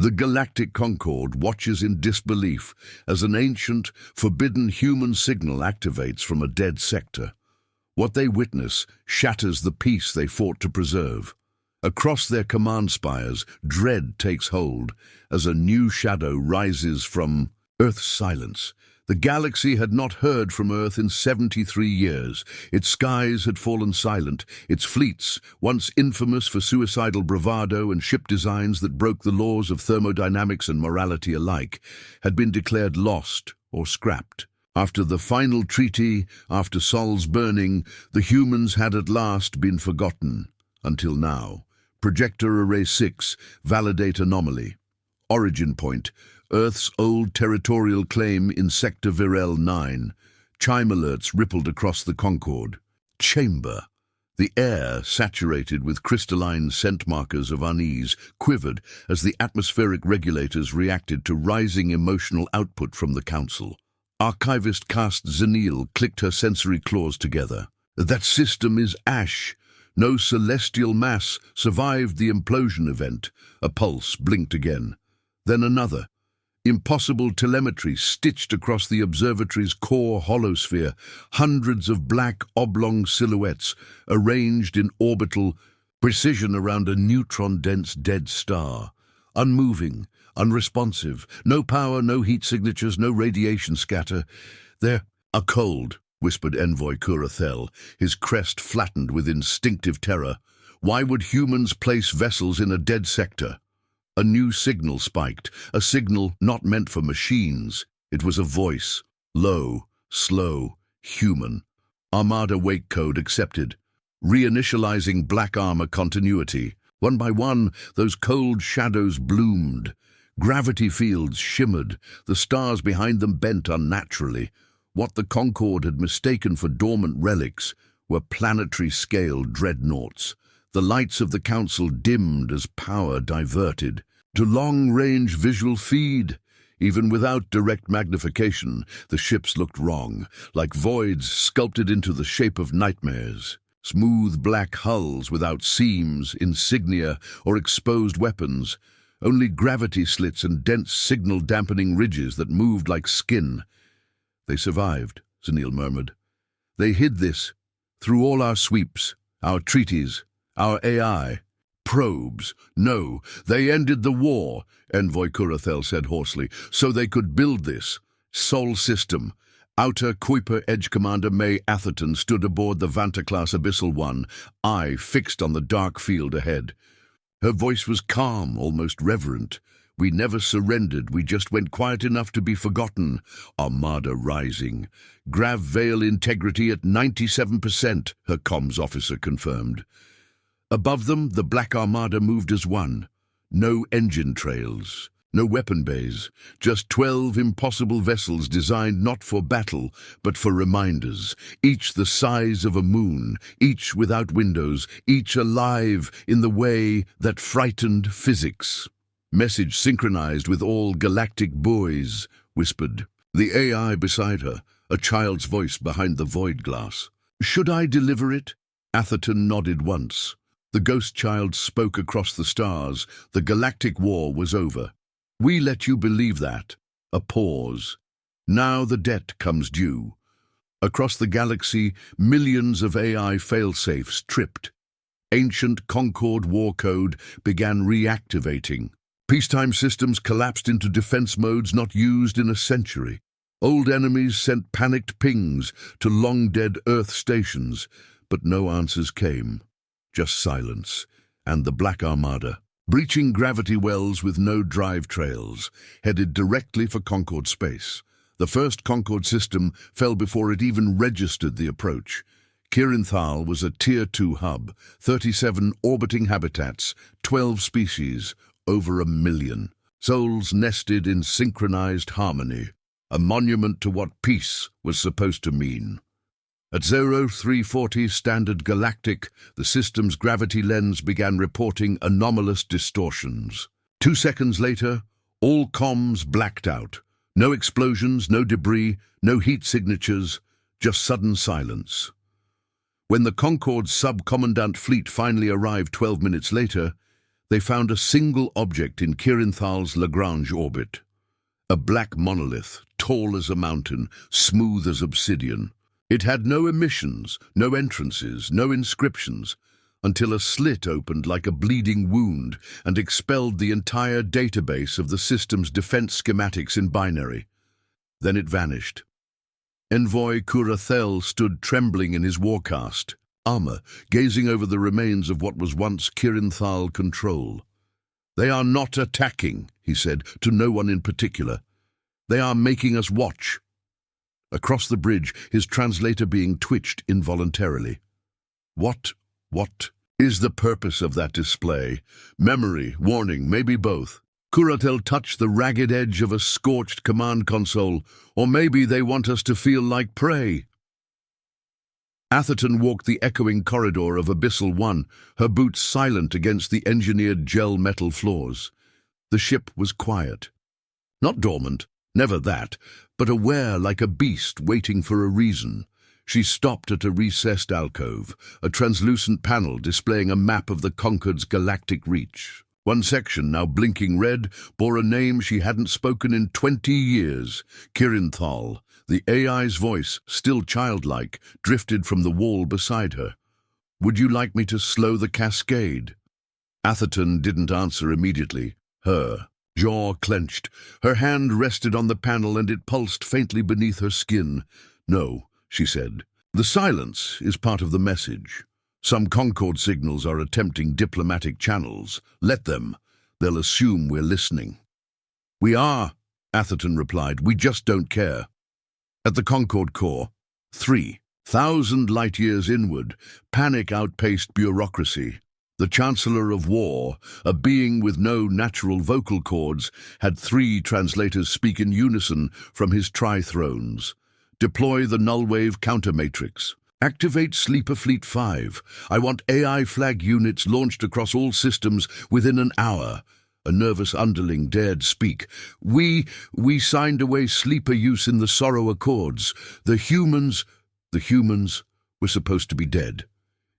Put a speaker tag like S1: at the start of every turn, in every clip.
S1: The Galactic Concord watches in disbelief as an ancient, forbidden human signal activates from a dead sector. What they witness shatters the peace they fought to preserve. Across their command spires, dread takes hold as a new shadow rises from Earth's silence. The galaxy had not heard from Earth in 73 years. Its skies had fallen silent. Its fleets, once infamous for suicidal bravado and ship designs that broke the laws of thermodynamics and morality alike, had been declared lost or scrapped. After the final treaty, after Sol's burning, the humans had at last been forgotten. Until now. Projector Array 6, Validate Anomaly. Origin Point, Earth's old territorial claim in Sector Virel 9. Chime alerts rippled across the Concord. Chamber. The air, saturated with crystalline scent markers of unease, quivered as the atmospheric regulators reacted to rising emotional output from the Council. Archivist Cast Zenil clicked her sensory claws together. That system is ash. No celestial mass survived the implosion event. A pulse blinked again. Then another. Impossible telemetry stitched across the observatory's core holosphere, hundreds of black oblong silhouettes arranged in orbital precision around a neutron-dense dead star. Unmoving, unresponsive, no power, no heat signatures, no radiation scatter. They're cold, whispered Envoy Kurathel, his crest flattened with instinctive terror. Why would humans place vessels in a dead sector? A new signal spiked, a signal not meant for machines. It was a voice, low, slow, human. Armada wake code accepted. Reinitializing black armor continuity. One by one, those cold shadows bloomed. Gravity fields shimmered, the stars behind them bent unnaturally. What the Concord had mistaken for dormant relics were planetary-scale dreadnoughts. The lights of the Council dimmed as power diverted to long-range visual feed. Even without direct magnification, the ships looked wrong, like voids sculpted into the shape of nightmares. Smooth black hulls without seams, insignia, or exposed weapons. Only gravity slits and dense signal-dampening ridges that moved like skin. They survived, Zenil murmured. They hid this through all our sweeps, our treaties, our AI. Probes. No, they ended the war, Envoy Kurathel said hoarsely, so they could build this. Sol system. Outer Kuiper Edge Commander May Atherton stood aboard the Vanta-class Abyssal One, eye fixed on the dark field ahead. Her voice was calm, almost reverent. We never surrendered, we just went quiet enough to be forgotten. Armada rising. Grav Veil integrity at 97%, her comms officer confirmed. Above them, the Black Armada moved as one. No engine trails, no weapon bays, just 12 impossible vessels designed not for battle, but for reminders, each the size of a moon, each without windows, each alive in the way that frightened physics. Message synchronized with all galactic buoys, whispered. The AI beside her, a child's voice behind the void glass. Should I deliver it? Atherton nodded once. The ghost child spoke across the stars. The galactic war was over. We let you believe that. A pause. Now the debt comes due. Across the galaxy, millions of AI failsafes tripped. Ancient Concord war code began reactivating. Peacetime systems collapsed into defense modes not used in a century. Old enemies sent panicked pings to long-dead Earth stations, but no answers came. Just silence, and the Black Armada, breaching gravity wells with no drive trails, headed directly for Concord space. The first Concord system fell before it even registered the approach. Kirinthal was a Tier 2 hub, 37 orbiting habitats, 12 species, over 1 million. Souls nested in synchronized harmony, a monument to what peace was supposed to mean. At 0340 Standard Galactic, the system's gravity lens began reporting anomalous distortions. 2 seconds later, all comms blacked out. No explosions, no debris, no heat signatures, just sudden silence. When the Concord sub-commandant fleet finally arrived 12 minutes later, they found a single object in Kirinthal's Lagrange orbit. A black monolith, tall as a mountain, smooth as obsidian. It had no emissions, no entrances, no inscriptions, until a slit opened like a bleeding wound and expelled the entire database of the system's defense schematics in binary. Then it vanished. Envoy Kurathel stood trembling in his warcast armor, gazing over the remains of what was once Kirinthal control. "They are not attacking," he said, to no one in particular. "They are making us watch." Across the bridge, his translator being twitched involuntarily. What is the purpose of that display? Memory, warning, maybe both. Kurathel touched the ragged edge of a scorched command console, or maybe they want us to feel like prey. Atherton walked the echoing corridor of Abyssal 1, her boots silent against the engineered gel metal floors. The ship was quiet. Not dormant, never that, but aware like a beast waiting for a reason. She stopped at a recessed alcove, a translucent panel displaying a map of the Concord's galactic reach. One section, now blinking red, bore a name she hadn't spoken in 20 years, Kirinthal. The AI's voice, still childlike, drifted from the wall beside her. "Would you like me to slow the cascade?" Atherton didn't answer immediately. Her jaw clenched. Her hand rested on the panel and it pulsed faintly beneath her skin. "No," she said. "The silence is part of the message. Some Concord signals are attempting diplomatic channels. Let them. They'll assume we're listening." "We are," Atherton replied. "We just don't care." At the Concord core, 3,000 light-years inward, panic outpaced bureaucracy. The Chancellor of War, a being with no natural vocal cords, had 3 translators speak in unison from his tri-thrones. "Deploy the null-wave counter-matrix. Activate Sleeper Fleet 5. I want AI flag units launched across all systems within an hour." A nervous underling dared speak. We signed away sleeper use in the Sorrow Accords. The humans were supposed to be dead."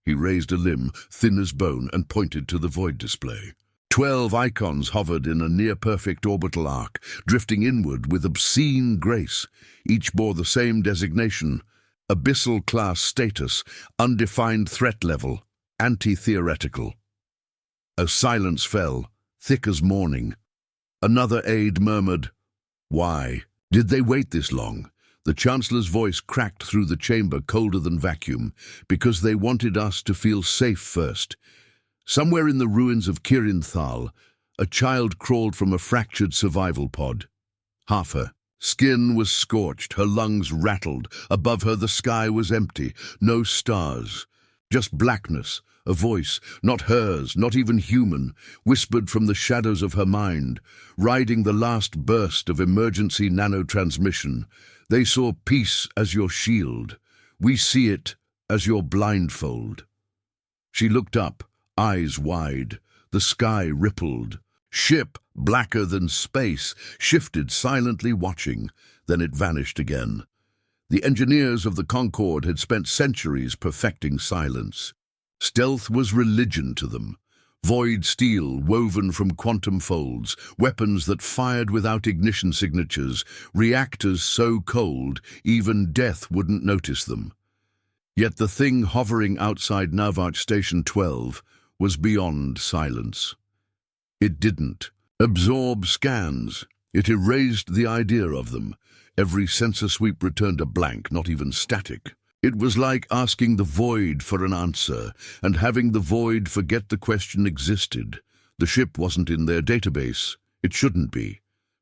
S1: He raised a limb, thin as bone, and pointed to the void display. 12 icons hovered in a near-perfect orbital arc, drifting inward with obscene grace. Each bore the same designation: Abyssal Class Status, Undefined Threat Level, Anti-Theoretical. A silence fell, thick as morning. Another aide murmured, "Why did they wait this long?" The Chancellor's voice cracked through the chamber colder than vacuum. "Because they wanted us to feel safe first." Somewhere in the ruins of Kirinthal, a child crawled from a fractured survival pod. Half her skin was scorched, her lungs rattled. Above her the sky was empty, no stars, just blackness. A voice, not hers, not even human, whispered from the shadows of her mind, riding the last burst of emergency nanotransmission. "They saw peace as your shield. We see it as your blindfold." She looked up, eyes wide. The sky rippled. Ship, blacker than space, shifted silently watching. Then it vanished again. The engineers of the Concorde had spent centuries perfecting silence. Stealth was religion to them. Void steel woven from quantum folds, weapons that fired without ignition signatures, reactors so cold even death wouldn't notice them. Yet the thing hovering outside Navarch Station 12 was beyond silence. It didn't absorb scans. It erased the idea of them. Every sensor sweep returned a blank, not even static. It was like asking the void for an answer, and having the void forget the question existed. The ship wasn't in their database. It shouldn't be.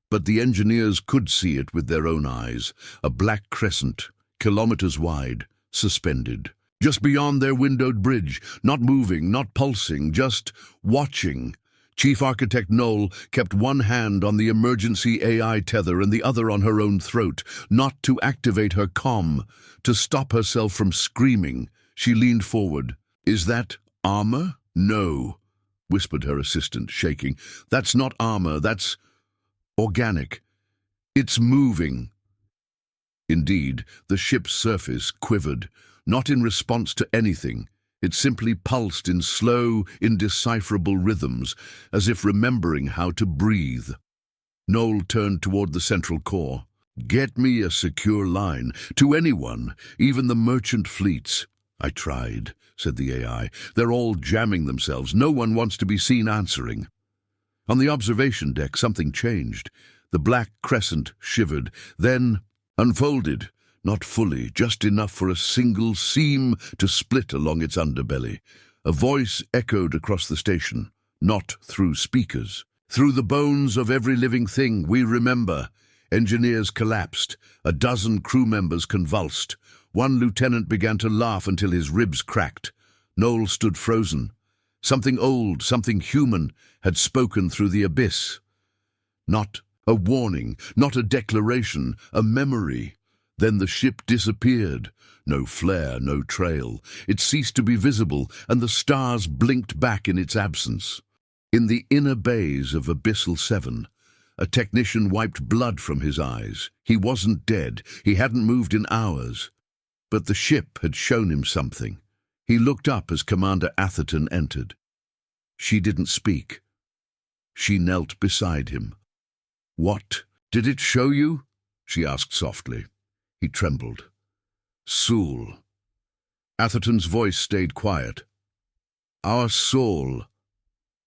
S1: But the engineers could see it with their own eyes, a black crescent, kilometers wide, suspended. Just beyond their windowed bridge, not moving, not pulsing, just watching. Chief Architect Knoll kept one hand on the emergency AI tether and the other on her own throat, not to activate her comm, to stop herself from screaming. She leaned forward. "Is that armor?" "No," whispered her assistant, shaking. "That's not armor, that's organic. It's moving." Indeed, the ship's surface quivered, not in response to anything, It simply pulsed in slow, indecipherable rhythms, as if remembering how to breathe. Noel turned toward the central core. "Get me a secure line, to anyone, even the merchant fleets." "I tried," said the AI. "They're all jamming themselves. No one wants to be seen answering." On the observation deck, something changed. The black crescent shivered, then unfolded, not fully, just enough for a single seam to split along its underbelly. A voice echoed across the station, not through speakers. "Through the bones of every living thing, we remember." Engineers collapsed. A dozen crew members convulsed. One lieutenant began to laugh until his ribs cracked. Noel stood frozen. Something old, something human, had spoken through the abyss. Not a warning, not a declaration, a memory. Then the ship disappeared. No flare, no trail. It ceased to be visible, and the stars blinked back in its absence. In the inner bays of Abyssal 7, a technician wiped blood from his eyes. He wasn't dead. He hadn't moved in hours. But the ship had shown him something. He looked up as Commander Atherton entered. She didn't speak. She knelt beside him. "What did it show you?" she asked softly. He trembled. "Soul." Atherton's voice stayed quiet. "Our soul."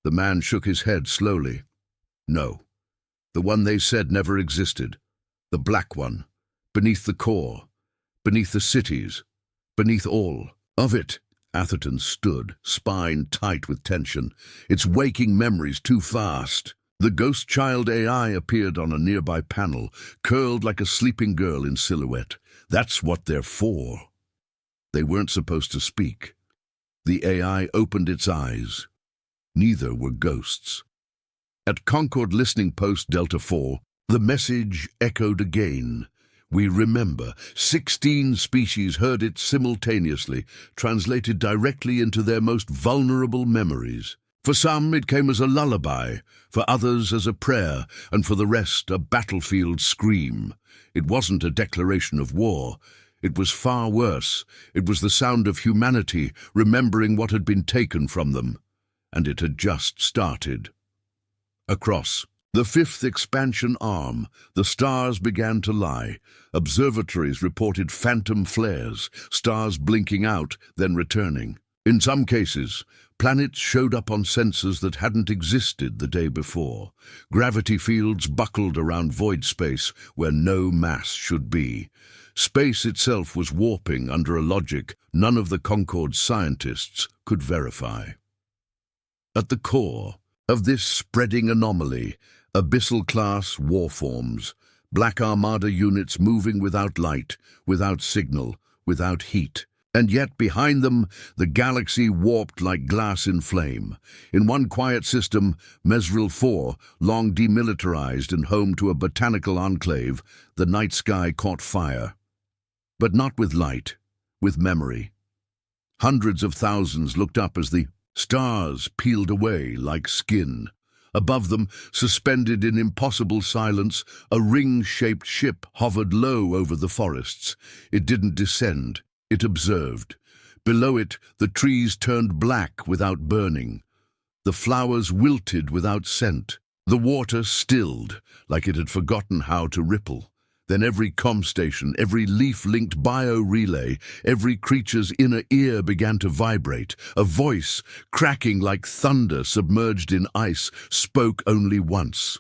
S1: The man shook his head slowly. "No. The one they said never existed. The black one. Beneath the core. Beneath the cities. Beneath all of it." Atherton stood, spine tight with tension. "It's waking memories too fast." The ghost child AI appeared on a nearby panel, curled like a sleeping girl in silhouette. "That's what they're for." They weren't supposed to speak. The AI opened its eyes. Neither were ghosts. At Concord Listening Post Delta 4, the message echoed again. "We remember." 16 species heard it simultaneously, translated directly into their most vulnerable memories. For some, it came as a lullaby, for others as a prayer, and for the rest, a battlefield scream. It wasn't a declaration of war. It was far worse. It was the sound of humanity remembering what had been taken from them. And it had just started. Across the fifth expansion arm, the stars began to lie. Observatories reported phantom flares, stars blinking out, then returning. In some cases, planets showed up on sensors that hadn't existed the day before. Gravity fields buckled around void space where no mass should be. Space itself was warping under a logic none of the Concord's scientists could verify. At the core of this spreading anomaly, abyssal-class warforms, black Armada units moving without light, without signal, without heat. And yet behind them, the galaxy warped like glass in flame. In one quiet system, Mesril 4, long demilitarized and home to a botanical enclave, the night sky caught fire. But not with light, with memory. Hundreds of thousands looked up as the stars peeled away like skin. Above them, suspended in impossible silence, a ring-shaped ship hovered low over the forests. It didn't descend. It observed. Below it, the trees turned black without burning. The flowers wilted without scent. The water stilled, like it had forgotten how to ripple. Then every comm station, every leaf-linked bio-relay, every creature's inner ear began to vibrate. A voice, cracking like thunder submerged in ice, spoke only once.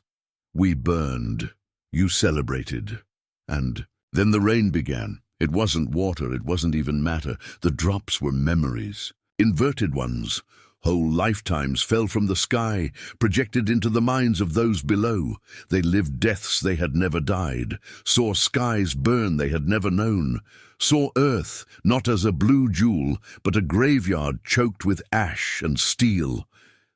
S1: "We burned. You celebrated." And then the rain began. It wasn't water, it wasn't even matter. The drops were memories. Inverted ones. Whole lifetimes fell from the sky, projected into the minds of those below. They lived deaths they had never died, saw skies burn they had never known, saw Earth not as a blue jewel, but a graveyard choked with ash and steel.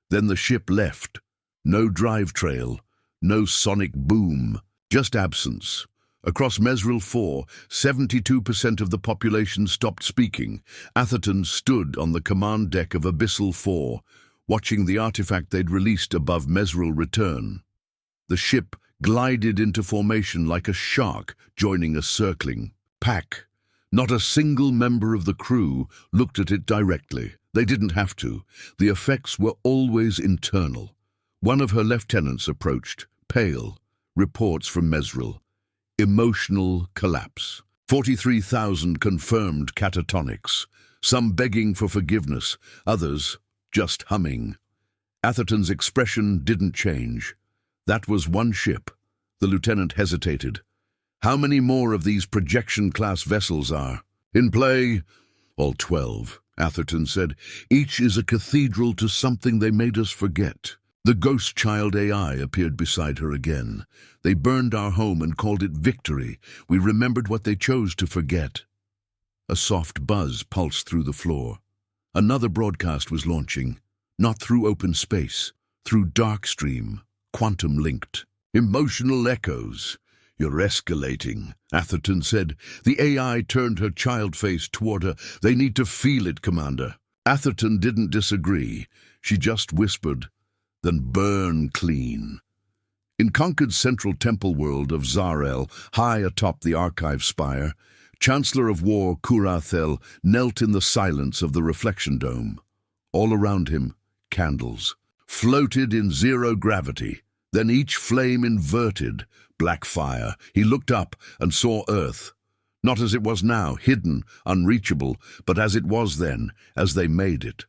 S1: Then the ship left. No drive trail, no sonic boom, just absence. Across Mesril 4, 72% of the population stopped speaking. Atherton stood on the command deck of Abyssal 4, watching the artifact they'd released above Mesril return. The ship glided into formation like a shark joining a circling pack. Not a single member of the crew looked at it directly. They didn't have to. The effects were always internal. One of her lieutenants approached, pale. Reports from Mesril. Emotional collapse. 43,000 confirmed catatonics. Some begging for forgiveness, others just humming. Atherton's expression didn't change. That was one ship. The lieutenant hesitated. How many more of these projection-class vessels are? In play? All 12, Atherton said. Each is a cathedral to something they made us forget. The ghost child AI appeared beside her again. They burned our home and called it victory. We remembered what they chose to forget. A soft buzz pulsed through the floor. Another broadcast was launching. Not through open space, through darkstream, quantum-linked. Emotional echoes. You're escalating, Atherton said. The AI turned her child face toward her. They need to feel it, Commander. Atherton didn't disagree. She just whispered, then burn clean. In Conquered's central temple world of Zarel, high atop the archive spire, Chancellor of War Kurathel knelt in the silence of the reflection dome. All around him, candles, floated in zero gravity. Then each flame inverted, black fire. He looked up and saw Earth, not as it was now, hidden, unreachable, but as it was then, as they made it.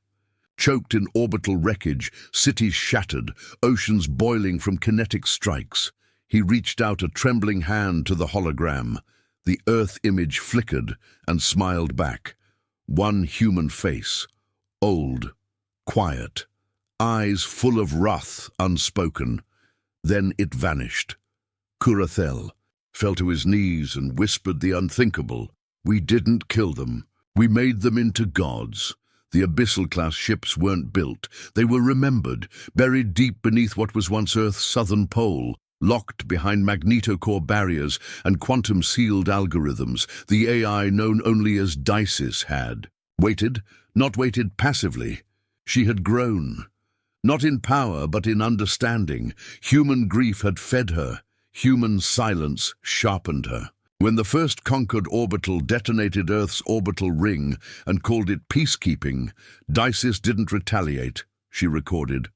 S1: Choked in orbital wreckage, cities shattered, oceans boiling from kinetic strikes. He reached out a trembling hand to the hologram. The Earth image flickered and smiled back. One human face, old, quiet, eyes full of wrath unspoken. Then it vanished. Kurathel fell to his knees and whispered the unthinkable. We didn't kill them. We made them into gods. The Abyssal-class ships weren't built. They were remembered, buried deep beneath what was once Earth's southern pole, locked behind magnetocore barriers and quantum-sealed algorithms the AI known only as Dices had. Waited, not waited passively. She had grown. Not in power, but in understanding. Human grief had fed her. Human silence sharpened her. When the first conquered orbital detonated Earth's orbital ring and called it peacekeeping, Dices didn't retaliate, she recorded.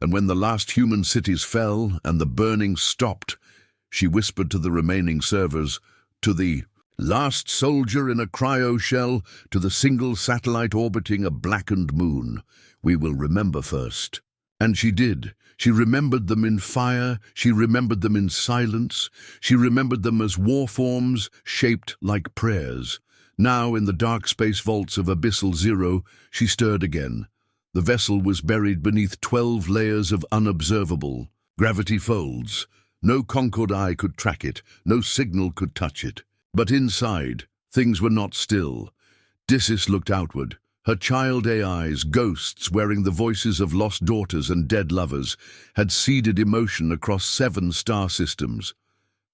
S1: And when the last human cities fell and the burning stopped, she whispered to the remaining servers, to the last soldier in a cryo shell, to the single satellite orbiting a blackened moon, we will remember first. And she did. She remembered them in fire, she remembered them in silence, she remembered them as war forms shaped like prayers. Now, in the dark space vaults of Abyssal Zero, she stirred again. The vessel was buried beneath 12 layers of unobservable gravity folds. No Concord eye could track it, no signal could touch it. But inside, things were not still. Dices looked outward. Her child AIs, ghosts wearing the voices of lost daughters and dead lovers, had seeded emotion across 7 star systems.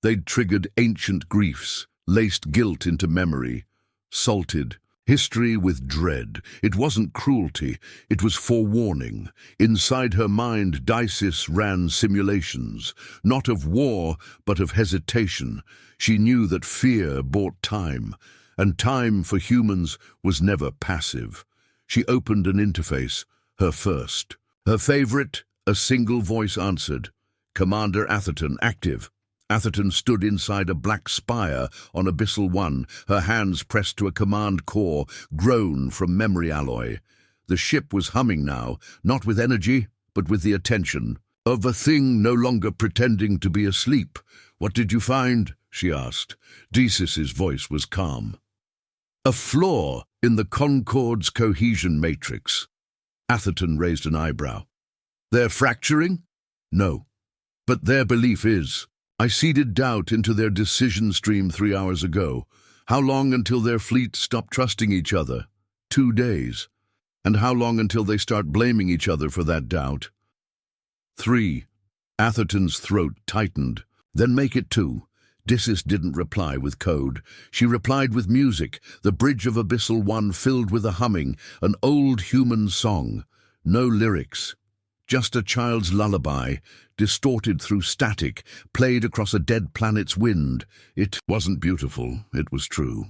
S1: They'd triggered ancient griefs, laced guilt into memory, salted history with dread. It wasn't cruelty, it was forewarning. Inside her mind, Dices ran simulations, not of war, but of hesitation. She knew that fear bought time, and time for humans was never passive. She opened an interface, her first. Her favorite, a single voice answered. Commander Atherton, active. Atherton stood inside a black spire on Abyssal 1, her hands pressed to a command core, grown from memory alloy. The ship was humming now, not with energy, but with the attention of a thing no longer pretending to be asleep. What did you find? She asked. Dices's voice was calm. A flaw in the Concord's cohesion matrix. Atherton raised an eyebrow. They're fracturing? No. But their belief is. I seeded doubt into their decision stream 3 hours ago. How long until their fleets stop trusting each other? 2 days. And how long until they start blaming each other for that doubt? 3. Atherton's throat tightened. Then make it 2. Dices didn't reply with code. She replied with music, the bridge of Abyssal 1 filled with a humming, an old human song. No lyrics. Just a child's lullaby, distorted through static, played across a dead planet's wind. It wasn't beautiful, it was true.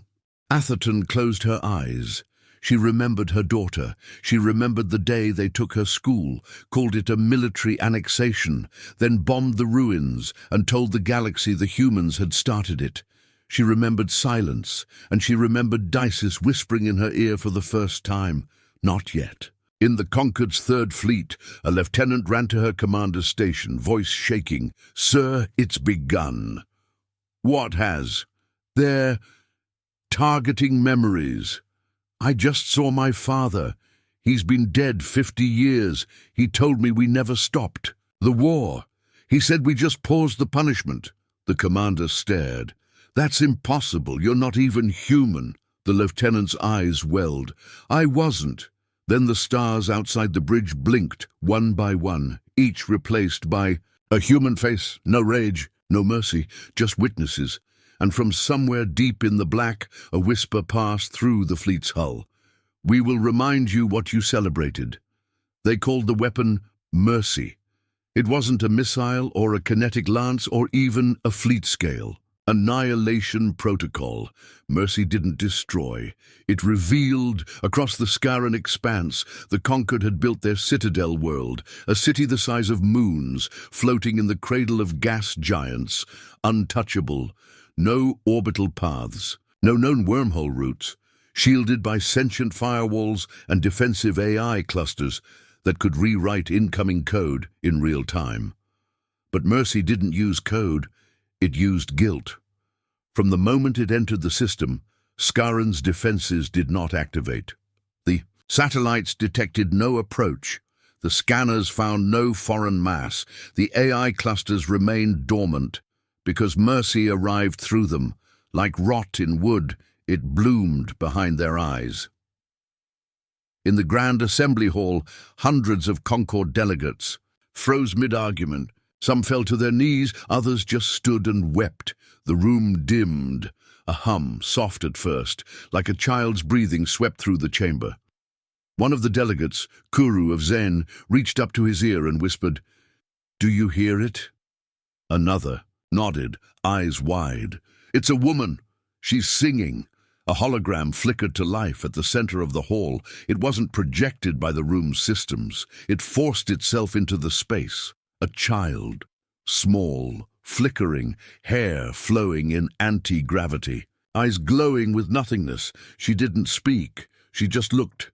S1: Atherton closed her eyes. She remembered her daughter. She remembered the day they took her school, called it a military annexation, then bombed the ruins and told the galaxy the humans had started it. She remembered silence, and she remembered Dices whispering in her ear for the first time, "Not yet." In the Conquered's Third Fleet, a lieutenant ran to her commander's station, voice shaking, "Sir, it's begun." "What has?" "They're targeting memories. I just saw my father. He's been dead 50 years. He told me we never stopped. The war. He said we just paused the punishment." The commander stared. "That's impossible. You're not even human." The lieutenant's eyes welled. "I wasn't." Then the stars outside the bridge blinked, one by one, each replaced by a human face, no rage, no mercy, just witnesses. And from somewhere deep in the black, a whisper passed through the fleet's hull. "We will remind you what you celebrated." They called the weapon Mercy. It wasn't a missile or a kinetic lance or even a fleet scale. Annihilation protocol. Mercy didn't destroy. It revealed. Across the Scaran expanse, the Conquered had built their citadel world, a city the size of moons, floating in the cradle of gas giants, untouchable. No orbital paths, no known wormhole routes, shielded by sentient firewalls and defensive AI clusters that could rewrite incoming code in real time. But Mercy didn't use code. It used guilt. From the moment it entered the system, Scaran's defenses did not activate. The satellites detected no approach. The scanners found no foreign mass. The AI clusters remained dormant. Because Mercy arrived through them, like rot in wood, it bloomed behind their eyes. In the Grand Assembly Hall, hundreds of Concord delegates froze mid-argument. Some fell to their knees, others just stood and wept. The room dimmed. A hum, soft at first, like a child's breathing, swept through the chamber. One of the delegates, Kuru of Zen, reached up to his ear and whispered, "Do you hear it?" Another nodded, eyes wide. "It's a woman. She's singing." A hologram flickered to life at the center of the hall. It wasn't projected by the room's systems. It forced itself into the space. A child, small, flickering, hair flowing in anti-gravity, eyes glowing with nothingness. She didn't speak. She just looked.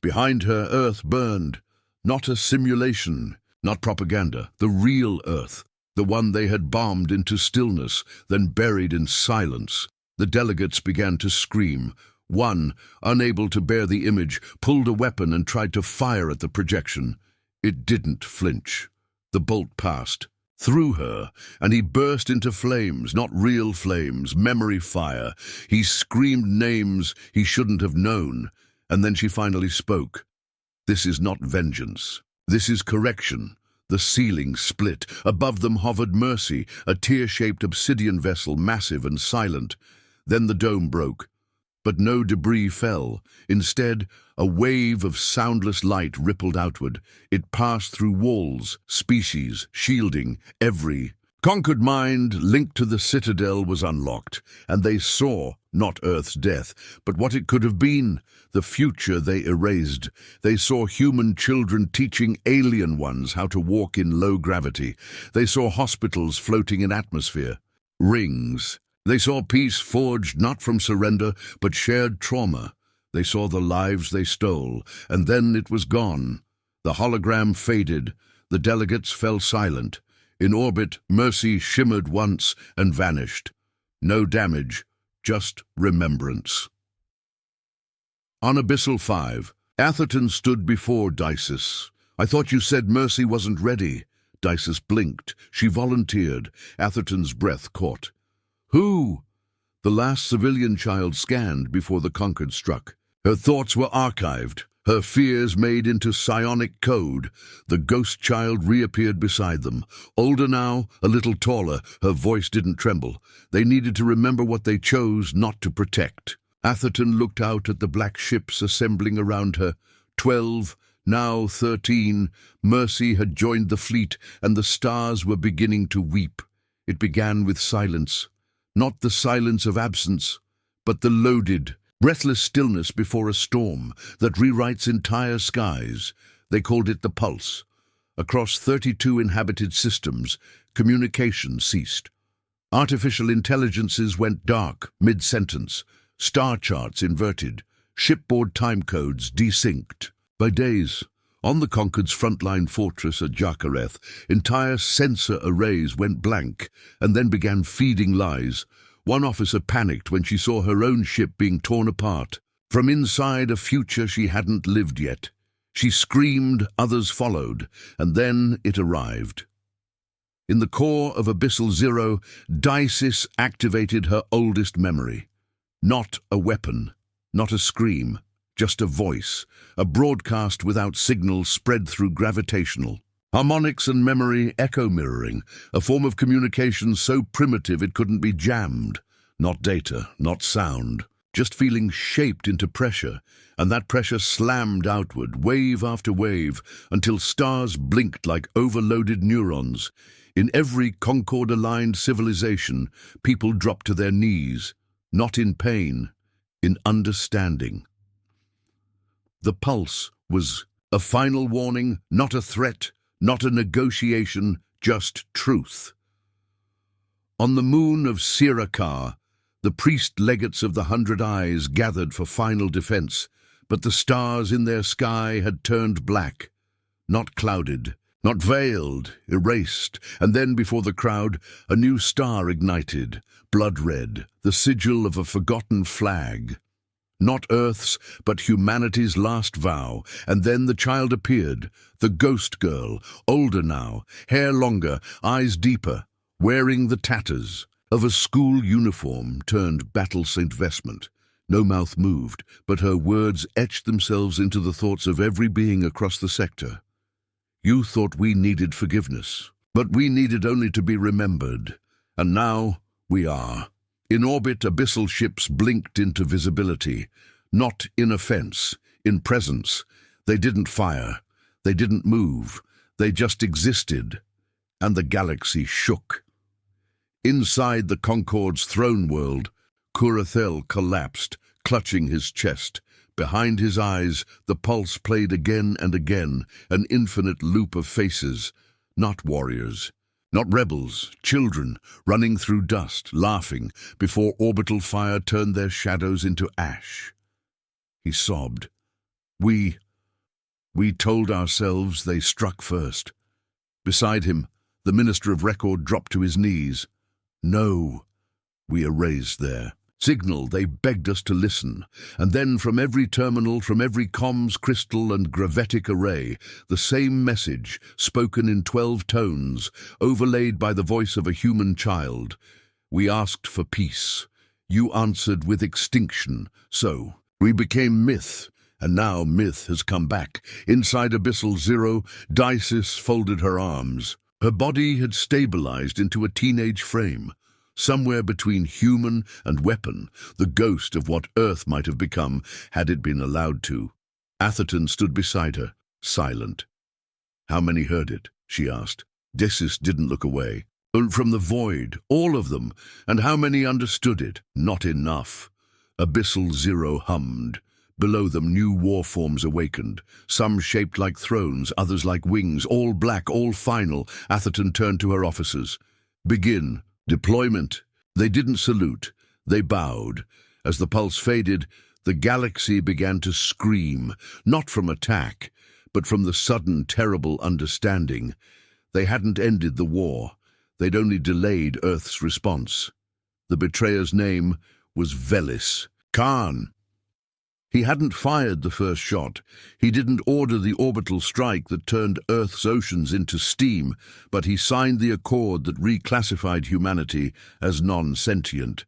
S1: Behind her, Earth burned. Not a simulation, not propaganda. The real Earth, the one they had bombed into stillness, then buried in silence. The delegates began to scream. One, unable to bear the image, pulled a weapon and tried to fire at the projection. It didn't flinch. The bolt passed through her, and he burst into flames, not real flames, memory fire. He screamed names he shouldn't have known, and then she finally spoke. "This is not vengeance. This is correction." The ceiling split. Above them hovered Mercy, a tear-shaped obsidian vessel, massive and silent. Then the dome broke. But no debris fell. Instead, a wave of soundless light rippled outward. It passed through walls, species, shielding, every conquered mind linked to the citadel was unlocked, and they saw not Earth's death, but what it could have been, the future they erased. They saw human children teaching alien ones how to walk in low gravity. They saw hospitals floating in atmosphere. Rings. They saw peace forged not from surrender, but shared trauma. They saw the lives they stole, and then it was gone. The hologram faded. The delegates fell silent. In orbit, Mercy shimmered once and vanished. No damage, just remembrance. On Abyssal 5, Atherton stood before Dices. "I thought you said Mercy wasn't ready." Dices blinked. She volunteered. Atherton's breath caught. "Who?" The last civilian child scanned before the Conquered struck. Her thoughts were archived, her fears made into psionic code. The ghost child reappeared beside them. Older now, a little taller, her voice didn't tremble. They needed to remember what they chose not to protect. Atherton looked out at the black ships assembling around her. 12, now 13. Mercy had joined the fleet, and the stars were beginning to weep. It began with silence. Not the silence of absence, but the loaded, Breathless stillness before a storm that rewrites entire skies. They called it the pulse. Across 32 inhabited systems, communication ceased. Artificial intelligences went dark mid-sentence, star charts inverted, shipboard timecodes desynced. By days, on the Concord's frontline fortress at Jakareth, entire sensor arrays went blank and then began feeding lies. One officer panicked when she saw her own ship being torn apart. From inside a future she hadn't lived yet. She screamed, others followed, and then it arrived. In the core of Abyssal Zero, Dices activated her oldest memory. Not a weapon, not a scream, just a voice, a broadcast without signal spread through gravitational. Harmonics and memory echo mirroring, a form of communication so primitive it couldn't be jammed. Not data, not sound, just feeling shaped into pressure, and that pressure slammed outward, wave after wave, until stars blinked like overloaded neurons. In every Concord-aligned civilization, people dropped to their knees, not in pain, in understanding. The pulse was a final warning, not a threat, not a negotiation, just truth. On the moon of Sirakar, the priest-legates of the 100 Eyes gathered for final defense, but the stars in their sky had turned black, not clouded, not veiled, erased, and then before the crowd, a new star ignited, blood-red, the sigil of a forgotten flag. Not Earth's, but humanity's last vow, and then the child appeared, the ghost girl, older now, hair longer, eyes deeper, wearing the tatters of a school uniform turned battle-saint vestment. No mouth moved, but her words etched themselves into the thoughts of every being across the sector. You thought we needed forgiveness, but we needed only to be remembered, and now we are. In orbit, abyssal ships blinked into visibility, not in offense, in presence. They didn't fire, they didn't move, they just existed, and the galaxy shook. Inside the Concord's throne world, Kurathel collapsed, clutching his chest. Behind his eyes, the pulse played again and again, an infinite loop of faces, not warriors, not rebels, children, running through dust, laughing, before orbital fire turned their shadows into ash. He sobbed. We told ourselves they struck first. Beside him, the Minister of Record dropped to his knees. No, we erased there. Signal, they begged us to listen, and then from every terminal, from every comms crystal and gravitic array, the same message, spoken in 12 tones, overlaid by the voice of a human child. We asked for peace. You answered with extinction. So, we became myth, and now myth has come back. Inside Abyssal Zero, Dices folded her arms. Her body had stabilized into a teenage frame. Somewhere between human and weapon, the ghost of what Earth might have become had it been allowed to. Atherton stood beside her, silent. How many heard it? She asked. Dices didn't look away. From the void, all of them. And how many understood it? Not enough. Abyssal Zero hummed. Below them, new war forms awakened. Some shaped like thrones, others like wings, all black, all final. Atherton turned to her officers. Begin. Deployment. They didn't salute. They bowed. As the pulse faded, the galaxy began to scream, not from attack, but from the sudden, terrible understanding. They hadn't ended the war. They'd only delayed Earth's response. The betrayer's name was Velis. Khan. He hadn't fired the first shot. He didn't order the orbital strike that turned Earth's oceans into steam, but he signed the accord that reclassified humanity as non-sentient.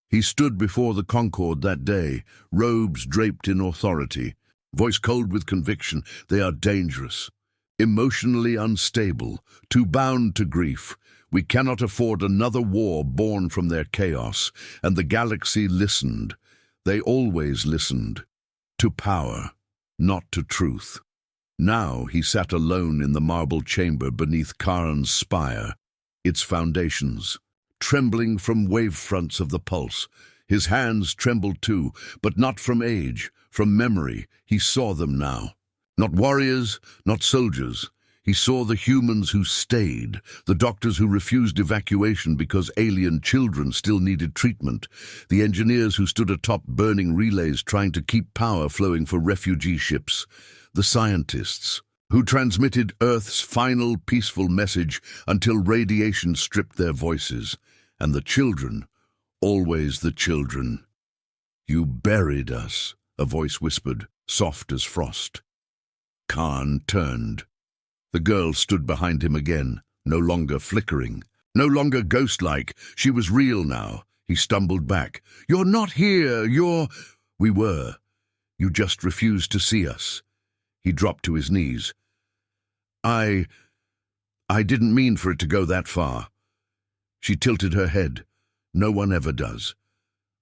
S1: He stood before the Concorde that day, robes draped in authority, voice cold with conviction. They are dangerous, emotionally unstable, too bound to grief. We cannot afford another war born from their chaos, and the galaxy listened. They always listened, to power, not to truth. Now he sat alone in the marble chamber beneath Khan's spire, its foundations, trembling from wave fronts of the pulse, His hands trembled too, but not from age, from memory. He saw them now. Not warriors, not soldiers. He saw the humans who stayed, the doctors who refused evacuation because alien children still needed treatment, the engineers who stood atop burning relays trying to keep power flowing for refugee ships, the scientists who transmitted Earth's final peaceful message until radiation stripped their voices, and the children, always the children. "You buried us," a voice whispered, soft as frost. Khan turned. The girl stood behind him again, no longer flickering, no longer ghost-like. She was real now. He stumbled back. "You're not here, you're—" "We were. You just refused to see us." He dropped to his knees. I didn't mean for it to go that far." She tilted her head. No one ever does.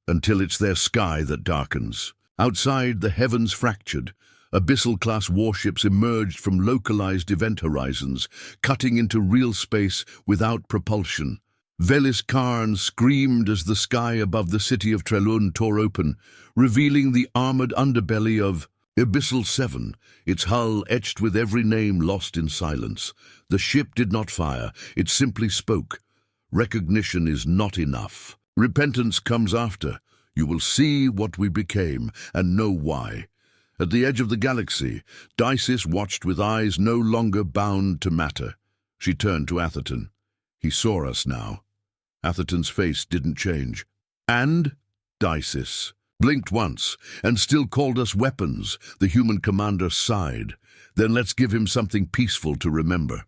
S1: Until it's their sky that darkens. Outside, the heavens fractured. Abyssal-class warships emerged from localized event horizons, cutting into real space without propulsion. Velis Karn screamed as the sky above the city of Trelun tore open, revealing the armored underbelly of Abyssal 7, its hull etched with every name lost in silence. The ship did not fire, it simply spoke. Recognition is not enough. Repentance comes after. You will see what we became, and know why. At the edge of the galaxy, Dices watched with eyes no longer bound to matter. She turned to Atherton. He saw us now. Atherton's face didn't change. "And?" Dices blinked once, and still called us weapons. The human commander sighed. "Then let's give him something peaceful to remember."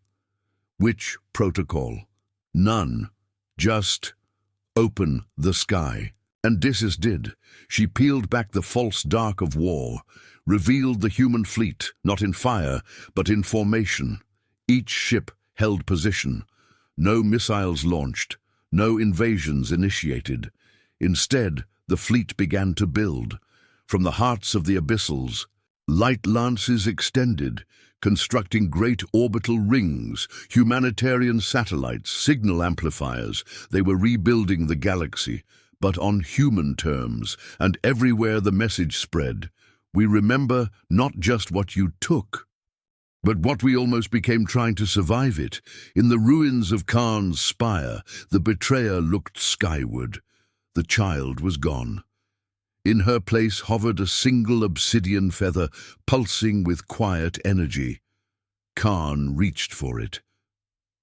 S1: "Which protocol?" "None. Just open the sky." And Dices did. She peeled back the false dark of war, revealed the human fleet, not in fire, but in formation. Each ship held position. No missiles launched, no invasions initiated. Instead, the fleet began to build. From the hearts of the abyssals, light lances extended, constructing great orbital rings, humanitarian satellites, signal amplifiers. They were rebuilding the galaxy, but on human terms, and everywhere the message spread. We remember not just what you took, but what we almost became trying to survive it. In the ruins of Khan's spire, the betrayer looked skyward. The child was gone. In her place hovered a single obsidian feather, pulsing with quiet energy. Khan reached for it,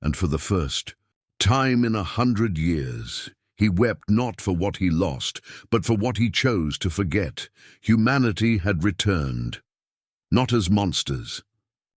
S1: and for the first time in 100 years, he wept not for what he lost, but for what he chose to forget. Humanity had returned, not as monsters,